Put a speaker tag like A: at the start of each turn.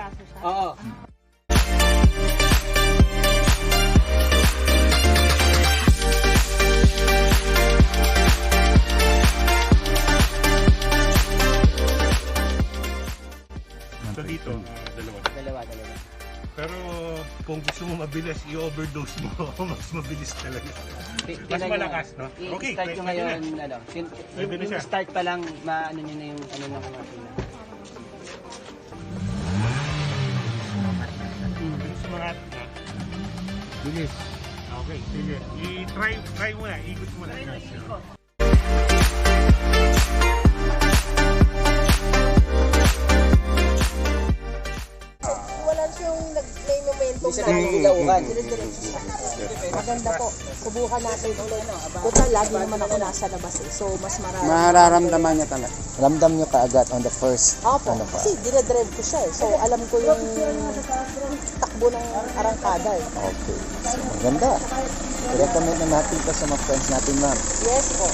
A: piraso siya?
B: Oo.
C: So dito, dalawa.
B: Dalawa.
C: Pero kung gusto mo mabilis, i-overdose mo, mas mabilis talaga. Mas
B: Tingnan
C: malakas,
B: nyo,
C: no? Okay,
B: i-start nyo
C: pwede
B: ngayon,
C: na.
B: ano,
C: Pwede na siya.
B: yung start pa lang, maano nyo na yung ano ng makina.
C: Bilis mo nga.
D: Bilis.
C: Okay, sige. I-try mo na, ikot mo na.
E: Wala siyang may momentum
B: Isa
E: na
B: lang yung ilaukan.
E: dire-diretso siya. Maganda po. Subukan natin ulit. Total, lagi naman ako nasa labas eh. So, mas marami.
D: Mararamdaman niya talaga. Ramdam niyo kaagad on the first.
E: Opo, kasi dire-drive ko siya eh. So, alam ko yung takbo ng arangkada eh.
D: Okay. So, maganda. I-recommend na natin ito sa mga friends natin, ma'am.
E: Yes po.